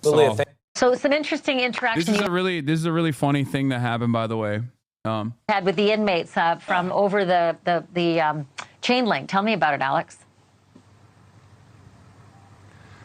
So, So some interesting interaction this is a really funny thing that happened, by the way. Had with the inmates from over the chain link. Tell me about it, Alex.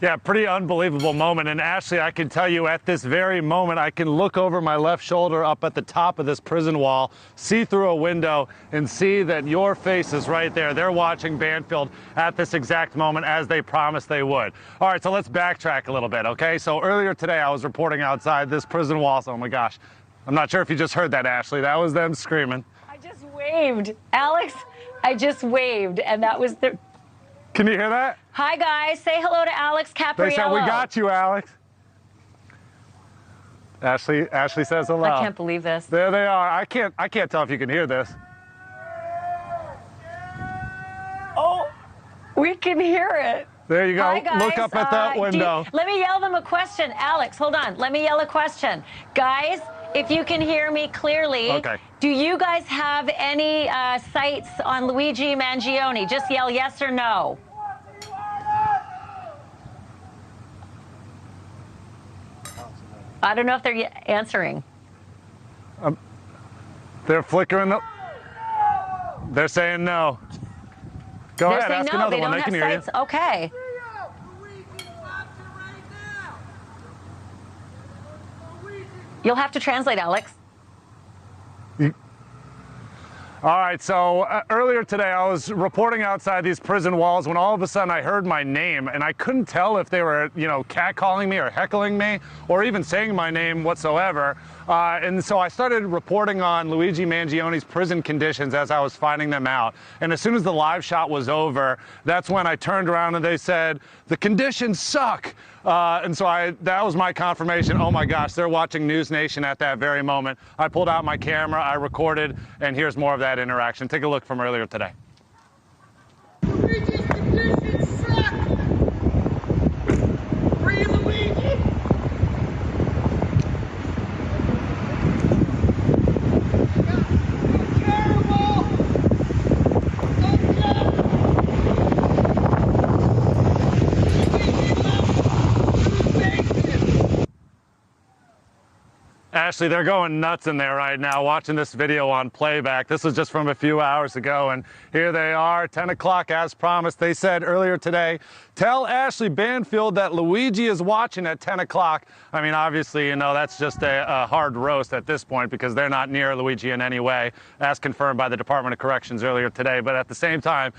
Yeah, pretty unbelievable moment. And Ashley, I can tell you at this very moment, I can look over my left shoulder up at the top of this prison wall, see through a window, and see that your face is right there. They're watching Banfield at this exact moment as they promised they would. All right, so let's backtrack a little bit, okay? So earlier today, I was reporting outside this prison wall. So, oh my gosh, I'm not sure if you just heard that, Ashley. That was them screaming. I just waved. Alex, I just waved, and that was the... Can you hear that? Hi, guys. Say hello to Alex Capriello. They said, we got you, Alex. Ashley says hello. I can't believe this. There they are. I can't tell if you can hear this. Oh, we can hear it. There you go. Hi, guys. Look up at that window. Let me yell them a question. Alex, hold on. Let me yell a question. Guys, if you can hear me clearly, okay. Do you guys have any sights on Luigi Mangione? Just yell yes or no. I don't know if they're answering. They're flickering the... They're saying no. Go ahead, ask another one. They can hear you. Okay. You'll have to translate, Alex. All right, so earlier today I was reporting outside these prison walls when all of a sudden I heard my name, and I couldn't tell if they were, catcalling me or heckling me or even saying my name whatsoever. And so I started reporting on Luigi Mangione's prison conditions as I was finding them out. And as soon as the live shot was over, that's when I turned around and they said, the conditions suck. And so that was my confirmation. Oh my gosh, they're watching News Nation at that very moment. I pulled out my camera, I recorded, and here's more of that interaction. Take a look from earlier today. Luigi's conditions suck! Free Luigi! Terrible! Ashley, they're going nuts in there right now watching this video on playback. This was just from a few hours ago, and here they are, 10 o'clock as promised. They said earlier today, tell Ashley Banfield that Luigi is watching at 10 o'clock. I mean, obviously, that's just a hard roast at this point because they're not near Luigi in any way, as confirmed by the Department of Corrections earlier today. But at the same time,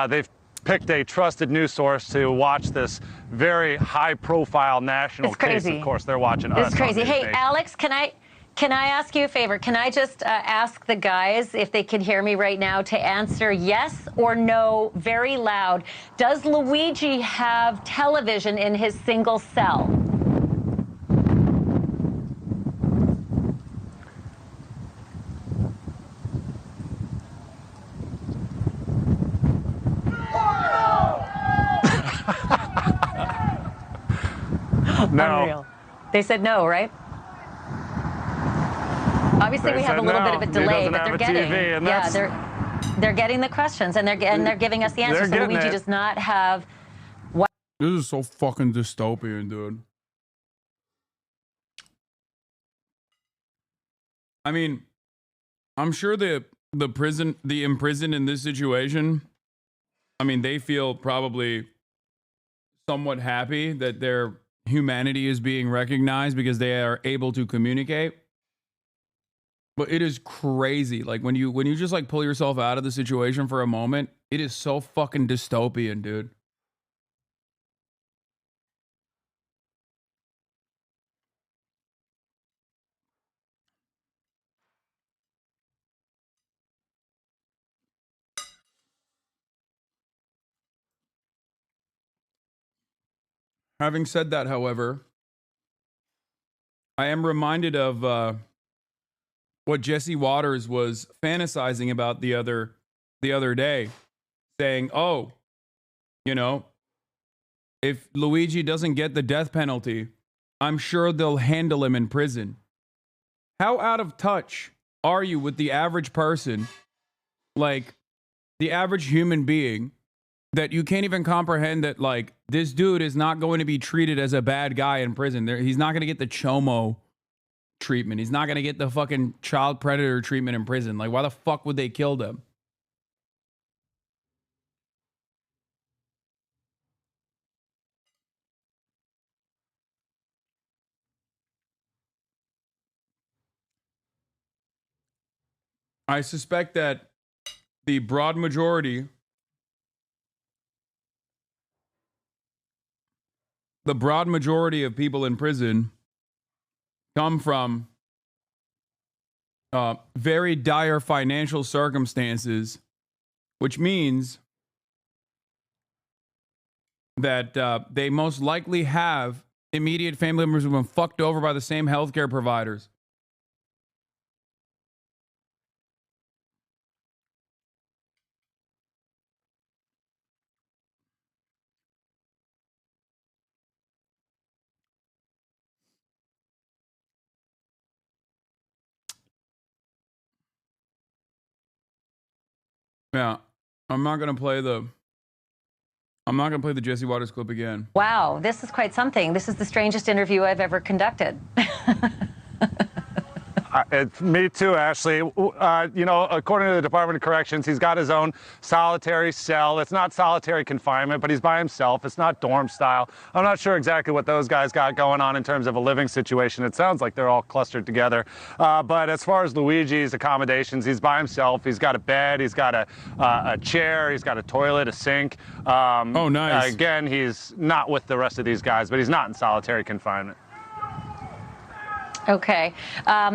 they've picked a trusted news source to watch this very high-profile national case. Of course, they're watching us. It's crazy. Hey, Alex, can I ask you a favor? Can I just ask the guys, if they can hear me right now, to answer yes or no very loud? Does Luigi have television in his single cell? No. Unreal. They said no, right? Obviously, we have a little bit of a delay, but they're getting they're getting the questions and they're giving us the answers. So Luigi does not have. This is so fucking dystopian, dude. I mean, I'm sure the imprisoned in this situation, I mean, they feel probably somewhat happy that their humanity is being recognized because they are able to communicate. But it is crazy. Like when you just like pull yourself out of the situation for a moment, it is so fucking dystopian, dude. Having said that, however, I am reminded of what Jesse Waters was fantasizing about the other day, saying, "Oh, if Luigi doesn't get the death penalty, I'm sure they'll handle him in prison." How out of touch are you with the average person, like the average human being, that you can't even comprehend that, like, this dude is not going to be treated as a bad guy in prison. He's not going to get the chomo treatment. He's not going to get the fucking child predator treatment in prison. Like, why the fuck would they kill them? I suspect that the broad majority of people in prison come from very dire financial circumstances, which means that they most likely have immediate family members who've been fucked over by the same healthcare providers. Yeah, I'm not gonna play the Jesse Waters clip again. Wow, this is quite something. This is the strangest interview I've ever conducted. Me too, Ashley. According to the Department of Corrections, he's got his own solitary cell. It's not solitary confinement, but he's by himself. It's not dorm style. I'm not sure exactly what those guys got going on in terms of a living situation. It sounds like they're all clustered together. But as far as Luigi's accommodations, he's by himself. He's got a bed. He's got a chair. He's got a toilet, a sink. Oh, nice. Again, he's not with the rest of these guys, but he's not in solitary confinement. Okay,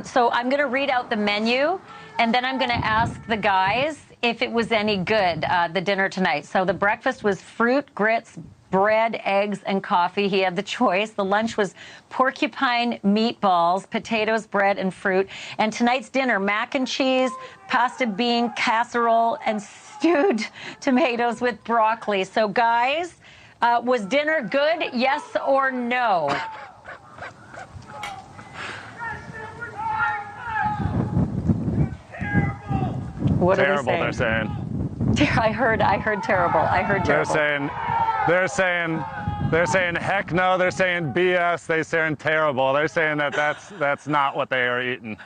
so I'm going to read out the menu, and then I'm going to ask the guys if it was any good, the dinner tonight. So the breakfast was fruit, grits, bread, eggs, and coffee. He had the choice. The lunch was porcupine meatballs, potatoes, bread, and fruit. And tonight's dinner, mac and cheese, pasta bean casserole, and stewed tomatoes with broccoli. So guys, was dinner good, yes or no? What terrible, are they saying? They're saying. I heard terrible. I heard terrible. They're saying heck no. They're saying BS. They're saying terrible. They're saying that's not what they are eating.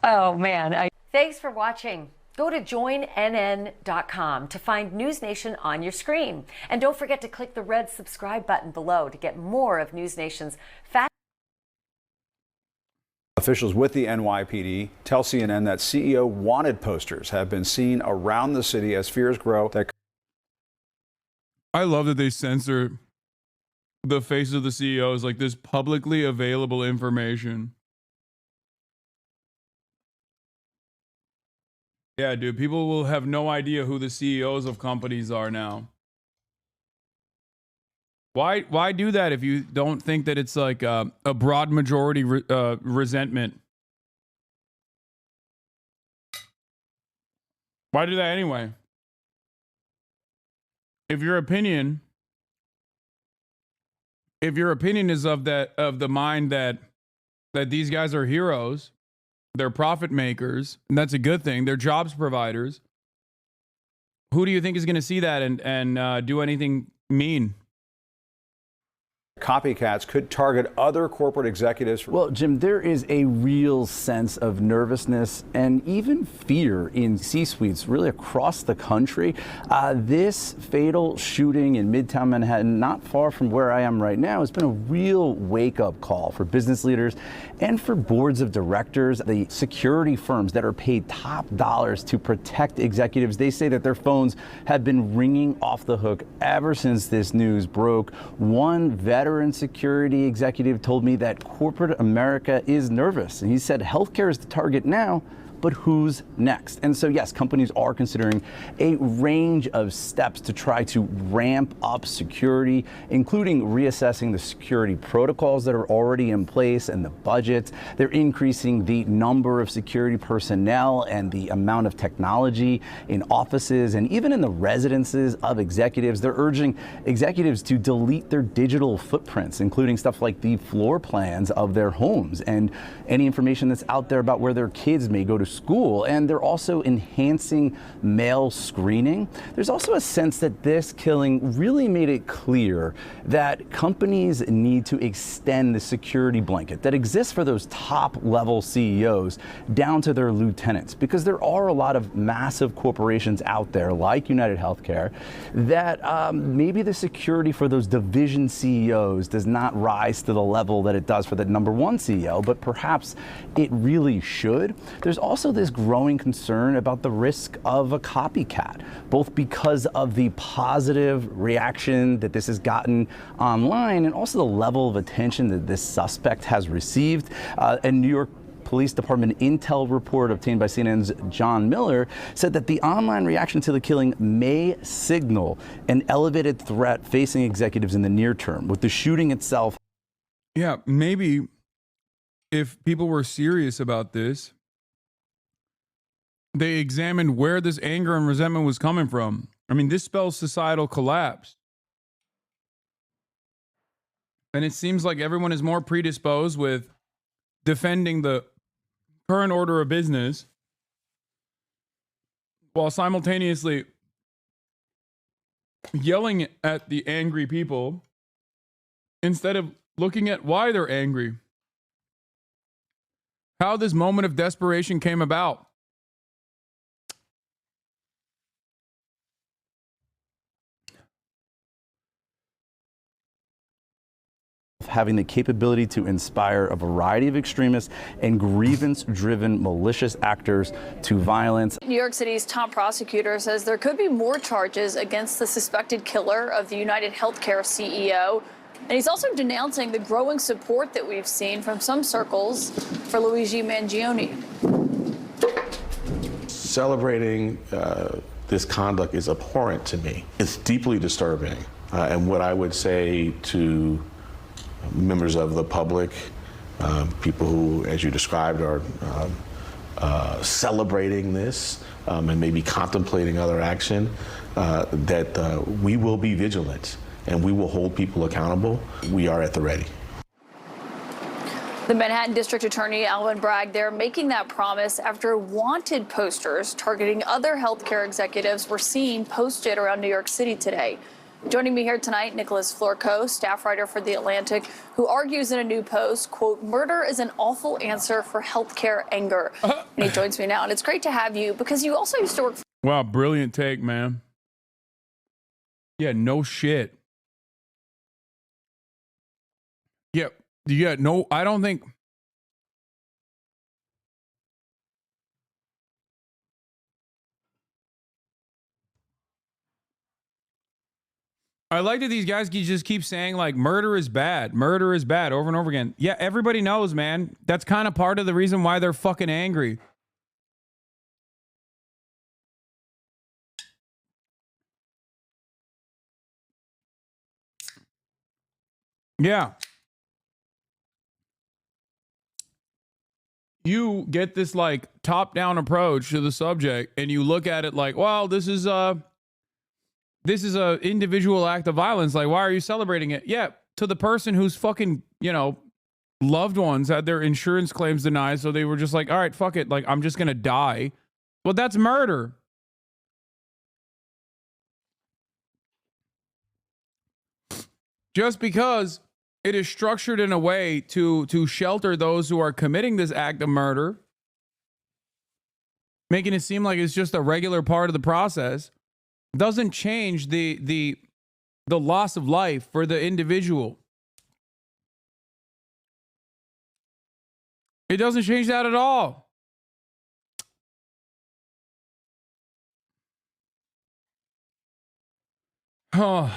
Oh man. Thanks for watching. Go to joinnn.com to find News Nation on your screen. And don't forget to click the red subscribe button below to get more of News Nation's fast. Officials with the NYPD tell CNN that CEO wanted posters have been seen around the city as fears grow that. I love that they censor the face of the CEOs, like this publicly available information. Yeah, dude, people will have no idea who the CEOs of companies are now. Why do that if you don't think that it's like a broad majority resentment? Why do that anyway? If your opinion is of the mind that these guys are heroes, they're profit makers, and that's a good thing. They're jobs providers. Who do you think is going to see that and do anything mean? Copycats could target other corporate executives. Well, Jim, there is a real sense of nervousness and even fear in C-suites really across the country. This fatal shooting in Midtown Manhattan, not far from where I am right now, has been a real wake-up call for business leaders and for boards of directors. The security firms that are paid top dollars to protect executives, they say that their phones have been ringing off the hook ever since this news broke. One veteran security executive told me that corporate America is nervous. And he said healthcare is the target now, but who's next? And so, yes, companies are considering a range of steps to try to ramp up security, including reassessing the security protocols that are already in place and the budgets. They're increasing the number of security personnel and the amount of technology in offices and even in the residences of executives. They're urging executives to delete their digital footprints, including stuff like the floor plans of their homes and any information that's out there about where their kids may go to school, and they're also enhancing male screening. There's also a sense that this killing really made it clear that companies need to extend the security blanket that exists for those top-level CEOs down to their lieutenants, because there are a lot of massive corporations out there, like United Healthcare, that maybe the security for those division CEOs does not rise to the level that it does for the number one CEO, but perhaps it really should. There's also this growing concern about the risk of a copycat, both because of the positive reaction that this has gotten online and also the level of attention that this suspect has received. A New York Police Department intel report obtained by CNN's John Miller said that the online reaction to the killing may signal an elevated threat facing executives in the near term, with the shooting itself. Yeah, maybe if people were serious about this, they examined where this anger and resentment was coming from. I mean, this spells societal collapse. And it seems like everyone is more predisposed with defending the current order of business while simultaneously yelling at the angry people instead of looking at why they're angry, how this moment of desperation came about. Having the capability to inspire a variety of extremists and grievance-driven malicious actors to violence. New York City's top prosecutor says there could be more charges against the suspected killer of the United Healthcare CEO. And he's also denouncing the growing support that we've seen from some circles for Luigi Mangione. Celebrating this conduct is abhorrent to me. It's deeply disturbing. And what I would say to members of the public, people who, as you described, are celebrating this and maybe contemplating other action, that we will be vigilant and we will hold people accountable. We are at the ready. The Manhattan District Attorney Alvin Bragg there making that promise after wanted posters targeting other healthcare executives were seen posted around New York City today. Joining me here tonight, Nicholas Florco, staff writer for The Atlantic, who argues in a new post, quote, "Murder is an awful answer for healthcare anger." And he joins me now, and it's great to have you because you also used to work. Wow, brilliant take, man. Yeah, no shit. Yeah, no, I don't think. I like that these guys just keep saying, like, murder is bad over and over again. Yeah, everybody knows, man. That's kind of part of the reason why they're fucking angry. Yeah. You get this, like, top-down approach to the subject, and you look at it like, well, this is a individual act of violence. Like, why are you celebrating it? Yeah, to the person whose fucking, loved ones had their insurance claims denied, so they were just like, all right, fuck it. Like, I'm just going to die. Well, that's murder. Just because it is structured in a way to shelter those who are committing this act of murder, making it seem like it's just a regular part of the process, doesn't change the loss of life for the individual. It doesn't change that at all. Oh.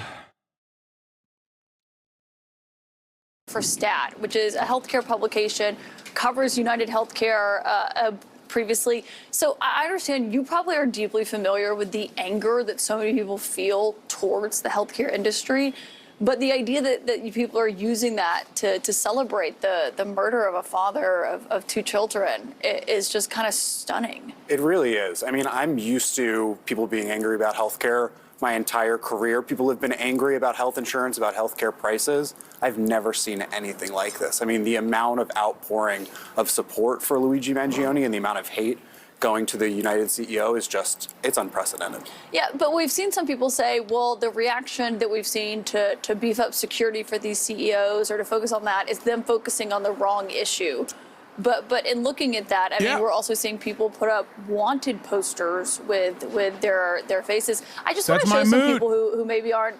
For STAT, which is a healthcare publication, covers United Healthcare previously. So I understand you probably are deeply familiar with the anger that so many people feel towards the healthcare industry. But the idea that you people are using that to celebrate the murder of a father of two children is just kind of stunning. It really is. I mean, I'm used to people being angry about healthcare my entire career. People have been angry about health insurance, about healthcare prices. I've never seen anything like this. I mean, the amount of outpouring of support for Luigi Mangione and the amount of hate going to the United CEO is it's unprecedented. Yeah, but we've seen some people say, well, the reaction that we've seen to beef up security for these CEOs or to focus on that is them focusing on the wrong issue. But in looking at that, I mean, we're also seeing people put up wanted posters with their faces. I just want to show some people who maybe aren't,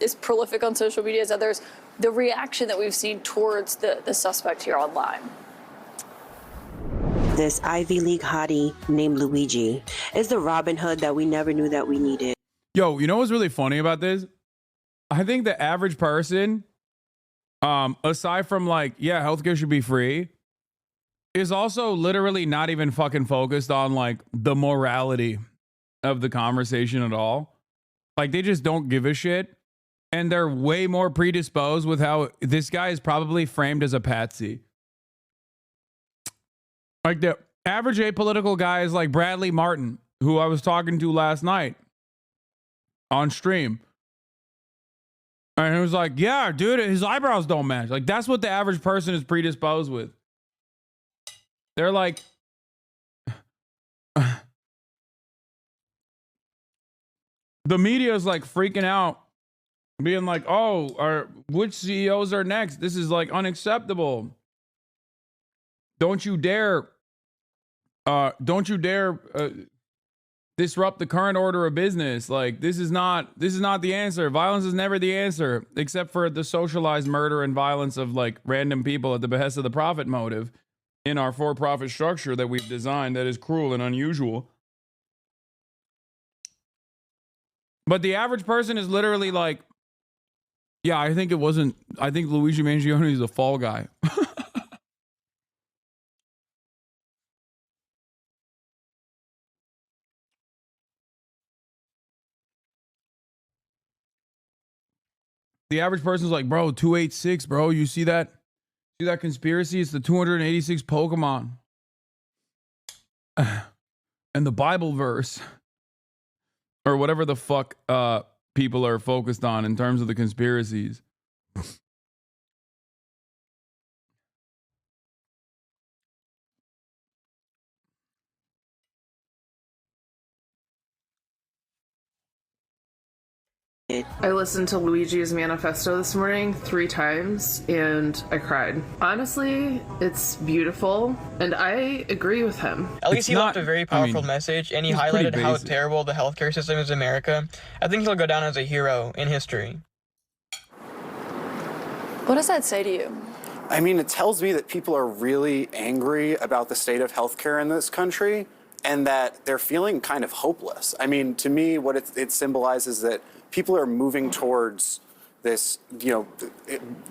as prolific on social media as others, the reaction that we've seen towards the suspect here online. This Ivy League hottie named Luigi is the Robin Hood that we never knew that we needed. Yo, you know what's really funny about this? I think the average person, aside from healthcare should be free, is also literally not even fucking focused on the morality of the conversation at all. They just don't give a shit. And they're way more predisposed with how this guy is probably framed as a patsy. The average apolitical guy is like Bradley Martin, who I was talking to last night on stream. And he was like, yeah, dude, his eyebrows don't match. That's what the average person is predisposed with. They're like, the media is freaking out, being like, oh, which CEOs are next? This is unacceptable. Don't you dare disrupt the current order of business. This is not the answer. Violence is never the answer, except for the socialized murder and violence of random people at the behest of the profit motive in our for-profit structure that we've designed that is cruel and unusual. But the average person is literally yeah, I think Luigi Mangione is a fall guy. The average person's like, bro, 286, bro, you see that? See that conspiracy? It's the 286 Pokemon. And the Bible verse. Or whatever the fuck people are focused on in terms of the conspiracies. I listened to Luigi's manifesto this morning 3 times and I cried. Honestly, it's beautiful and I agree with him. At least he left a very powerful message and he highlighted how terrible the healthcare system is in America. I think he'll go down as a hero in history. What does that say to you? I mean, it tells me that people are really angry about the state of healthcare in this country and that they're feeling kind of hopeless. I mean, to me, what it symbolizes that people are moving towards this,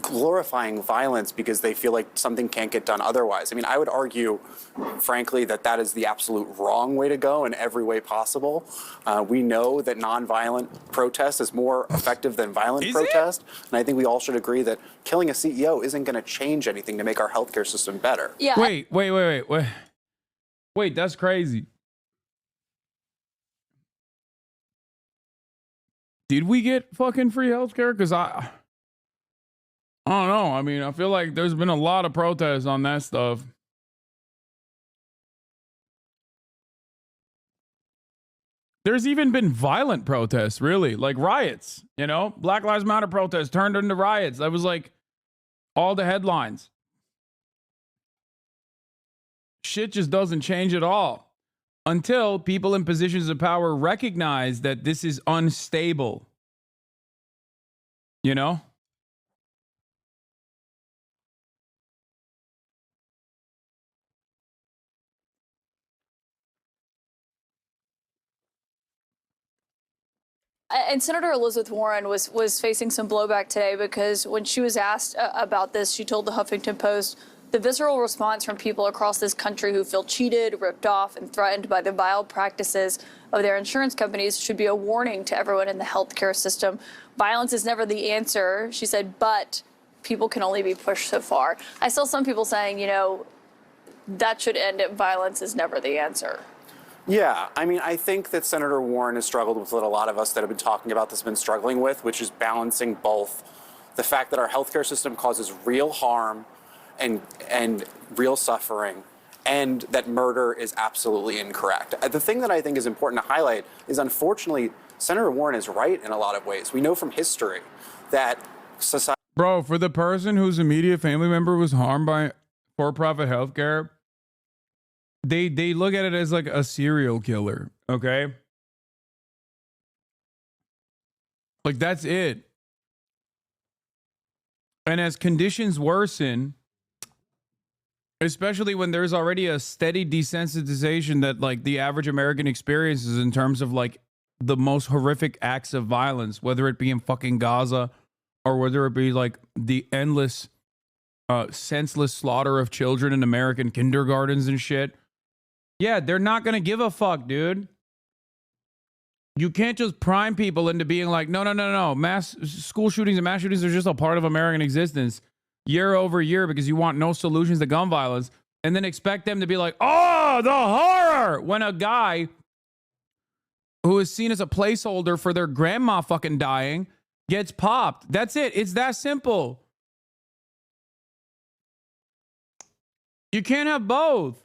glorifying violence because they feel like something can't get done otherwise. I mean, I would argue, frankly, that is the absolute wrong way to go in every way possible. We know that nonviolent protest is more effective than violent protest. And I think we all should agree that killing a CEO isn't going to change anything to make our healthcare system better. Yeah. Wait, that's crazy. Did we get fucking free healthcare? Because I don't know. I mean, I feel like there's been a lot of protests on that stuff. There's even been violent protests, really, riots, Black Lives Matter protests turned into riots. That was all the headlines. Shit just doesn't change at all until people in positions of power recognize that this is unstable. And Senator Elizabeth Warren was facing some blowback today because when she was asked about this, she told the Huffington Post, the visceral response from people across this country who feel cheated, ripped off, and threatened by the vile practices of their insurance companies should be a warning to everyone in the healthcare system. Violence is never the answer, she said, but people can only be pushed so far. I saw some people saying, that should end it. Violence is never the answer. Yeah, I mean, I think that Senator Warren has struggled with what a lot of us that have been talking about this have been struggling with, which is balancing both the fact that our healthcare system causes real harm and real suffering, and that murder is absolutely incorrect. The thing that I think is important to highlight is, unfortunately, Senator Warren is right in a lot of ways. We know from history that society... Bro, for the person whose immediate family member was harmed by for-profit healthcare, they look at it as like a serial killer, okay? Like, that's it. And as conditions worsen, especially when there's already a steady desensitization that like the average American experiences in terms of like the most horrific acts of violence, whether it be in fucking Gaza or whether it be like the endless, senseless slaughter of children in American kindergartens and shit. Yeah, they're not going to give a fuck, dude. You can't just prime people into being like, no. Mass school shootings and mass shootings are just a part of American existence year over year because you want no solutions to gun violence, and then expect them to be like, oh, the horror, when a guy who is seen as a placeholder for their grandma fucking dying gets popped. That's it. It's that simple. You can't have both.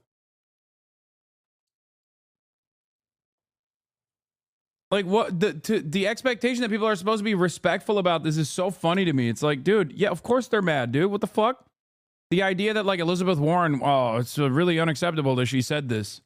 Like, what the expectation that people are supposed to be respectful about this is so funny to me. It's like, dude, yeah, of course they're mad, dude. What the fuck? The idea that like Elizabeth Warren, oh, it's really unacceptable that she said this.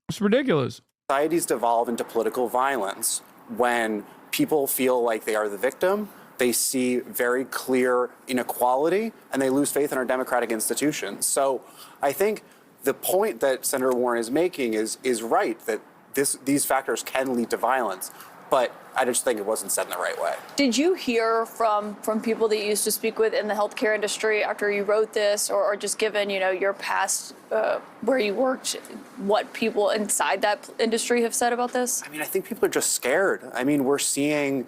It's ridiculous. Societies devolve into political violence when people feel like they are the victim. They see very clear inequality and they lose faith in our democratic institutions. So I think the point that Senator Warren is making is right, that these factors can lead to violence, but I just think it wasn't said in the right way. Did you hear from people that you used to speak with in the healthcare industry after you wrote this, or just given, you know, your past where you worked, what people inside that industry have said about this? I mean, I think people are just scared. I mean, we're seeing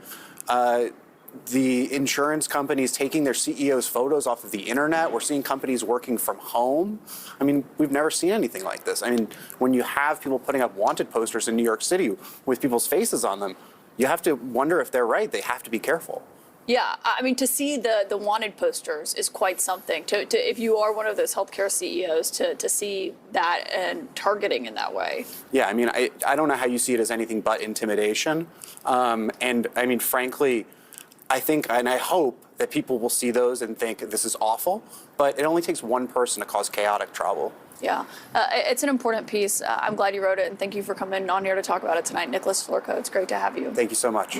the insurance companies taking their CEOs' photos off of the internet. We're seeing companies working from home. I mean, we've never seen anything like this. I mean, when you have people putting up wanted posters in New York City with people's faces on them, you have to wonder if they're right. They have to be careful. Yeah, I mean, to see the wanted posters is quite something. To if you are one of those healthcare CEOs, to see that and targeting in that way. Yeah, I mean, I don't know how you see it as anything but intimidation. And I mean, frankly, I think and I hope that people will see those and think this is awful, but it only takes one person to cause chaotic trouble. Yeah, it's an important piece. I'm glad you wrote it, and thank you for coming on here to talk about it tonight. Nicholas Florco, it's great to have you. Thank you so much.